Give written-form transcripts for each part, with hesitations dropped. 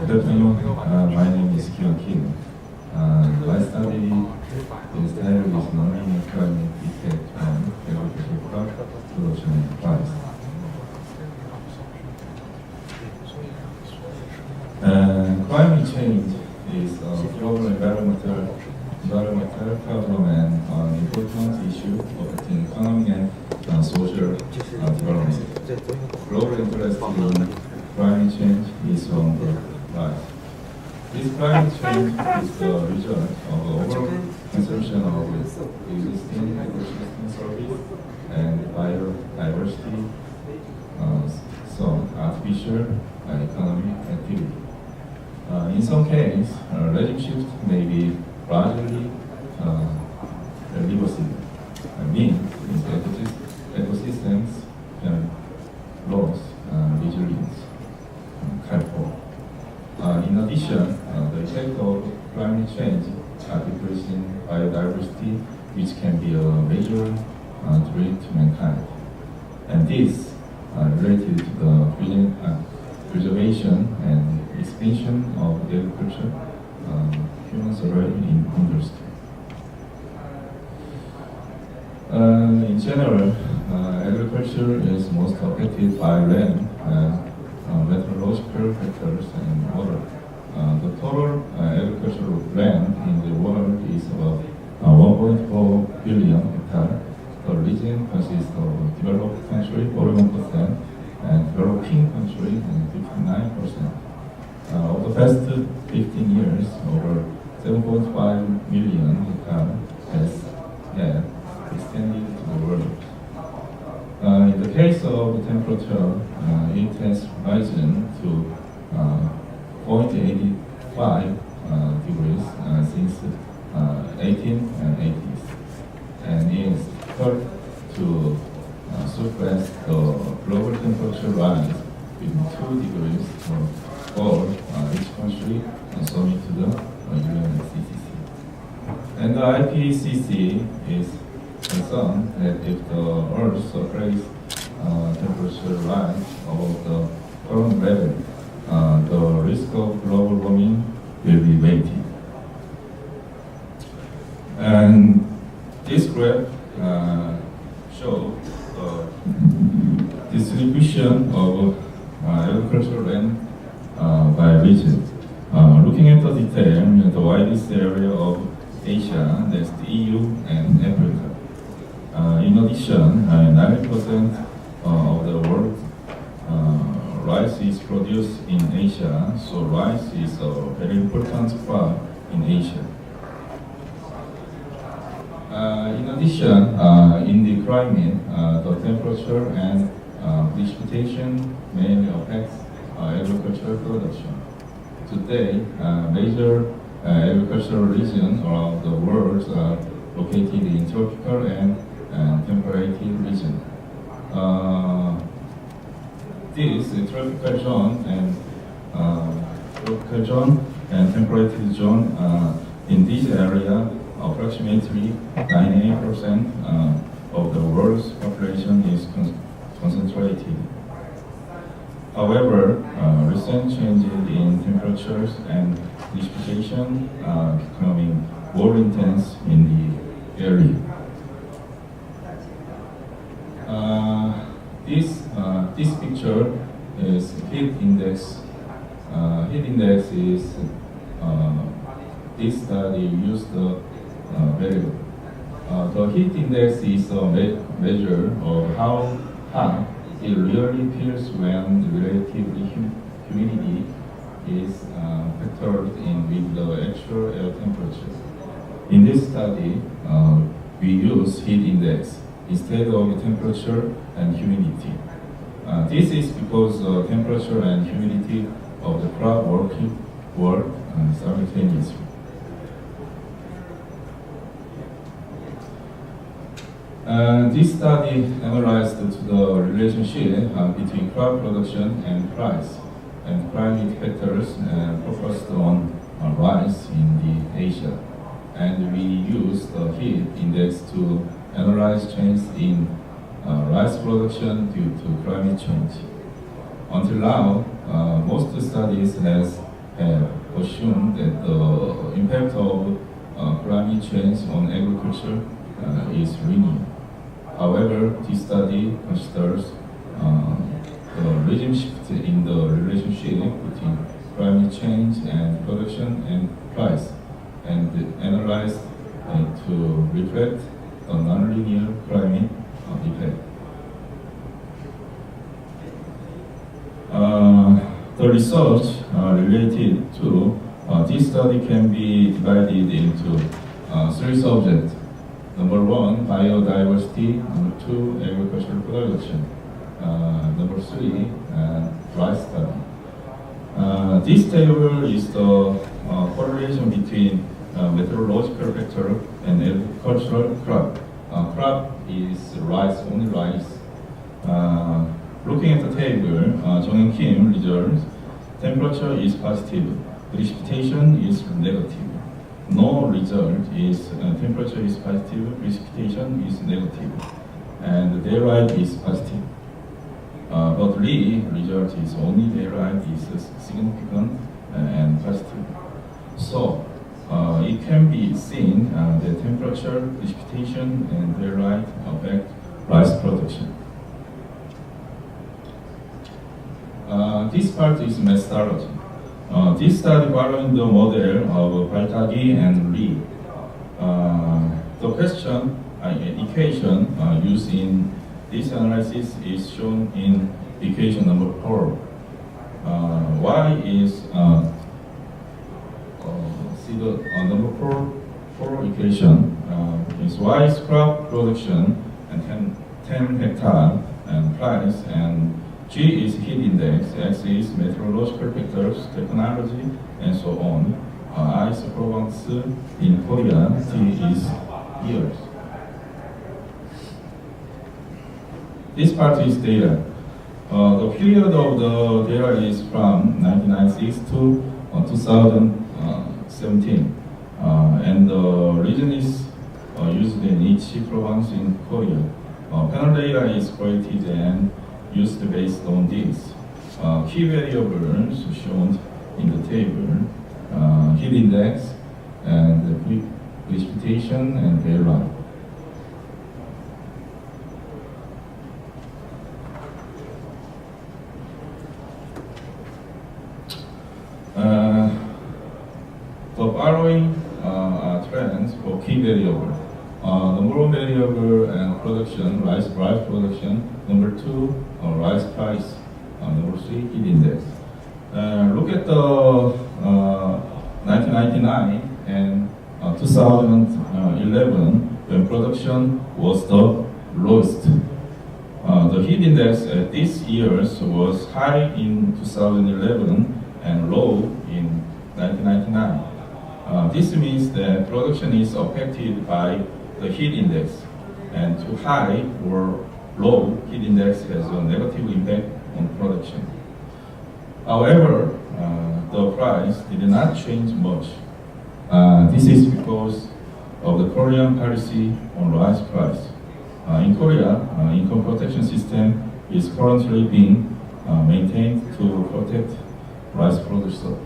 Good afternoon. My name is Gihwan. My study is titled is Non-Linear Climate Effect on Agricultural Crop Production and Price. Climate change is a global environmental problem and an important issue affecting economic and social development. Global interest in climate change is on the rise. This climate change is the result of overall consumption of existing ecosystem service and biodiversity, some artificial economic activity. In some cases, regime shift may be largely reversible. I mean, ecosystems can lose resilience. In addition, the effect of climate change are decreasing biodiversity, which can be a major threat to mankind. And this related to the preservation and expansion of agriculture, human survival in industry. In general, agriculture is most affected by land, meteorological factors, and water. The total agricultural land in the world is about 1.4 billion hectares. The region consists of developed country 41% and developing country 59%. Over the past 15 years, over 7.5 million hectares has extended to the world. In the case of temperature, it has risen to 0.85 degrees since 1880s, and is thought to surpass the global temperature rise with 2 degrees for each country and submit to the UNFCCC. And the IPCC is concerned that if the Earth's surface temperature rise above the current level, the risk of global warming will be weighted. And this graph shows the distribution of agricultural land by region. Looking at the detail, the widest area of Asia, that's the EU and Africa. In addition, 90% of the world rice is produced in Asia, so rice is a very important crop in Asia. In addition, in the climate, the temperature and precipitation mainly affects agricultural production. Today, major agricultural regions around the world are located in tropical and temperate region. This tropical zone and temperate zone in this area, approximately 98% of the world's population is concentrated. However, recent changes in temperatures and precipitation are becoming more intense in the area. This picture is heat index. Heat index is this study used the value. The heat index is a measure of how hot it really feels when the relative humidity is factored in with the actual air temperature. In this study, we use heat index instead of temperature and humidity. This is because the temperature and humidity of the crop work simultaneously. This study analyzed the relationship between crop production and price, and climate factors focused on rice in the Asia. And we used the heat index to analyze change in rice production due to climate change. Until now, most studies have assumed that the impact of climate change on agriculture is linear. However, this study considers the regime shift in the relationship between climate change and production and price, and analyzed to reflect the nonlinear climate effect. The research related to this study can be divided into three subjects. Number one, biodiversity. Number two, agricultural production. Number three, rice study. This table is the correlation between meteorological factor and agricultural crop. Crop is rice, only rice. Looking at the table, Jong and Kim results, temperature is positive, precipitation is negative. No result is temperature is positive, precipitation is negative, and daylight is positive. But Lee result is only daylight is significant and positive. So it can be seen that temperature, precipitation, and daylight affect rice production. This part is methodology. This study following the model of Baltagi and Lee. The question, equation used in this analysis is shown in equation number 4. Y is see the number 4 equation is Y is crop production and 10 hectare and price, and G is heat index, X is meteorological factors, technology, and so on. I is Provence in Korea, T is years. This part is data. The period of the data is from 1996 to 2017, and the region is used in each province in Korea. Panel data is created and used based on this. Key variables shown in the table, heat index, and precipitation and daylight. The following are trends for key variable. Number one variable and production, rice production. Number two, rice price. Number three, heat index. Look at the 1999 and 2011 when production was the lowest. The heat index at these years was high in 2011 and low in 1999. This means that production is affected by the heat index, and too high or low heat index has a negative impact on production. However, the price did not change much. This is because of the Korean policy on rice price. In Korea, income protection system is currently being maintained to protect rice producer.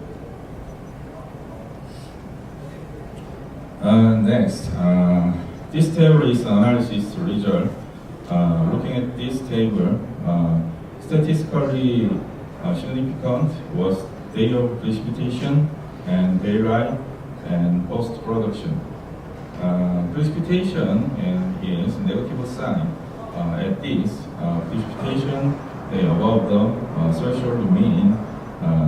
Next, this table is analysis result. Looking at this table, statistically significant was day of precipitation and daylight and post-production. Precipitation is negative sign. At this, precipitation above the threshold mean,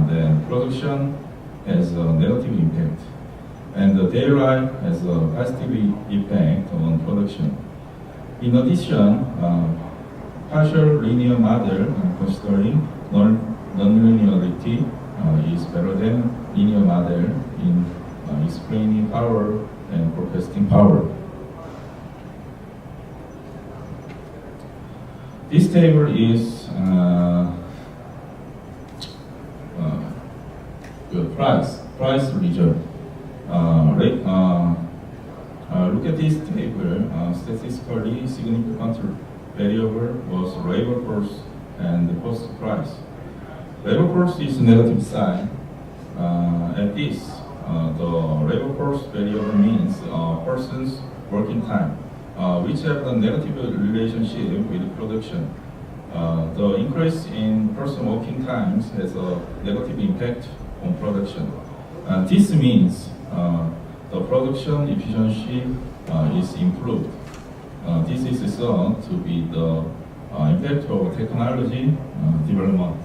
then production has a negative impact, and the daylight has a positive effect on production. In addition, partial linear model considering non-linearity is better than linear model in explaining power and forecasting power. This table is price result. Look at this table. Statistically significant variable was labor force and the cost price. Labor force is negative sign, At this, the labor force variable means person's working time, which have a negative relationship with production. The increase in person working times has a negative impact on production. This means the production efficiency is improved. This is thought to be the impact of technology development.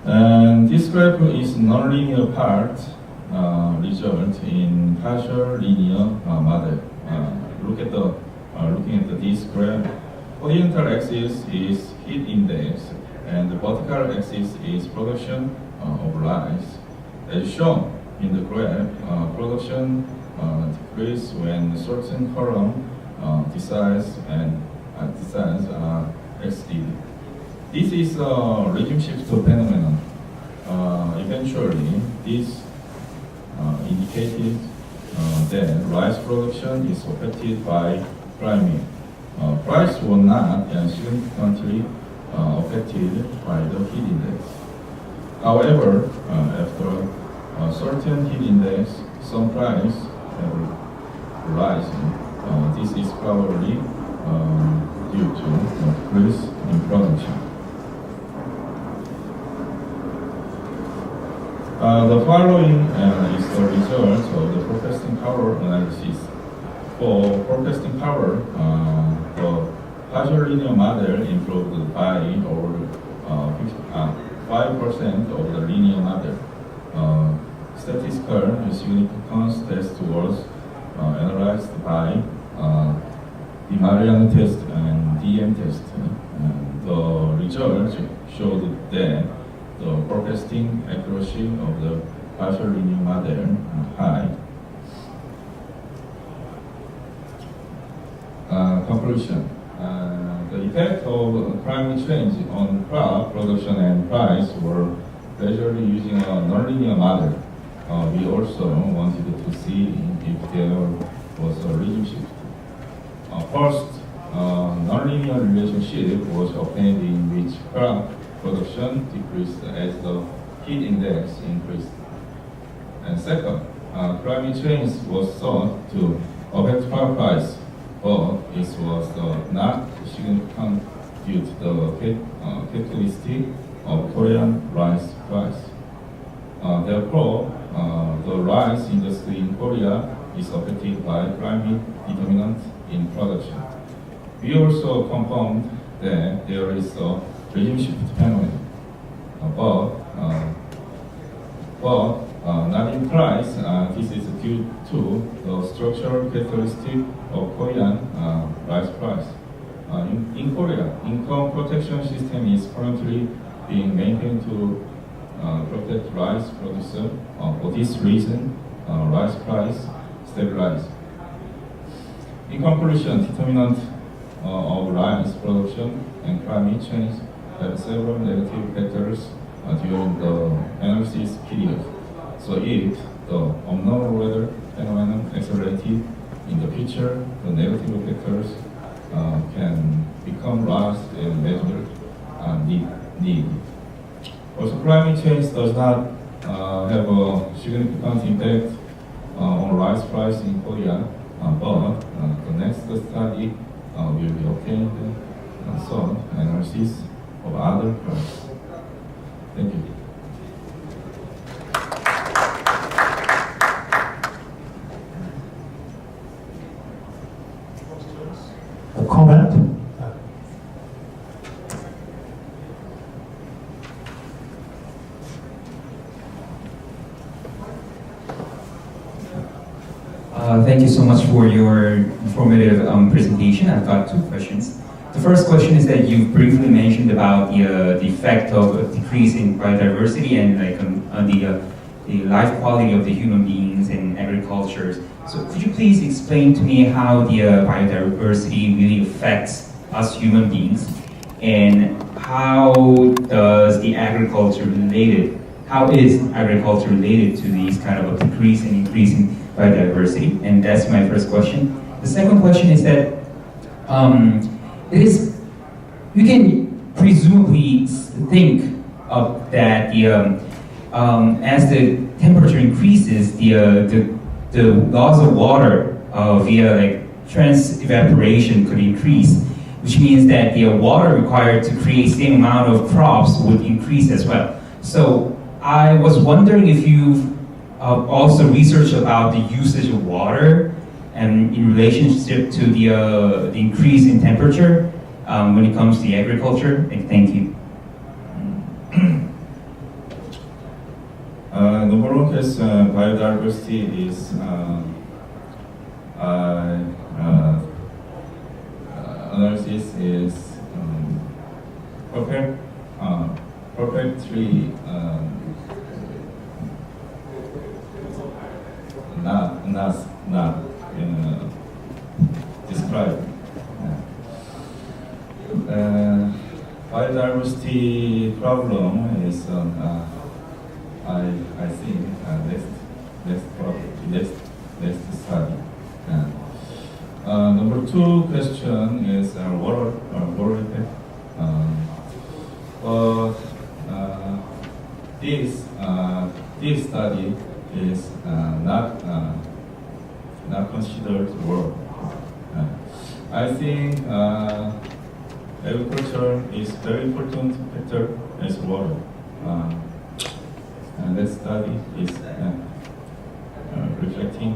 And this graph is nonlinear part result in partial linear model. Looking at this graph, horizontal axis is heat index, and the vertical axis is production of rice. As shown in the graph, production decrease when certain column designs are exceeded. This is a regime shift phenomenon. Eventually, this indicated that rice production is affected by climate. Price was not significantly affected by the heat index. However, after a certain heat index, some price have risen. This is probably due to decrease in production. The following is the result of the forecasting power analysis. For forecasting power, the partial linear model improved by over 5% of the linear model. Statistical significance test was analyzed by the Mariano test and DM test. The results showed that the forecasting accuracy of the partial linear model high. Conclusion. The effect of climate change on crop production and price were gradually using a nonlinear model. We also wanted to see if there was a regime shift. First, nonlinear relationship was obtained in which crop production decreased as the heat index increased. And second, climate change was thought to affect crop price, but this was not significant due to the characteristic of Korean rice price. Therefore, the rice industry in Korea is affected by climate determinant in production. We also confirmed that there is a regime shift phenomenon, but not in price. This is due to the structural characteristic of Korean rice price. In Korea, income protection system is currently being maintained to protect rice producer. For this reason, rice price stabilized. In conclusion, determinant of rice production and climate change have several negative factors during the analysis period. So if the abnormal weather phenomenon accelerated in the future, the negative factors can become lost and measured need. Also, climate change does not have a significant impact on rice price in Korea, but the next study will be obtained some analysis of other crops. Thank you. A comment? Thank you so much for your informative presentation. I've got two questions. The first question is that you briefly mentioned about the effect of a decrease in biodiversity and on the life quality of the human beings in agriculture. So could you please explain to me how the biodiversity really affects us human beings, and how is agriculture related to these kind of a decrease and increase in biodiversity? And that's my first question. The second question is that you can presumably think that as the temperature increases, the loss of water via like trans evaporation could increase, which means that the water required to create same amount of crops would increase as well. So I was wondering if you've also researched about the usage of water and in relationship to the increase in temperature when it comes to agriculture. Thank you. Number one question, biodiversity is analysis is perfectly not described. Biodiversity problem is I think let's study. Number two question is water effect. This study is not considered water. I think agriculture is very important factor as water. And that study is reflecting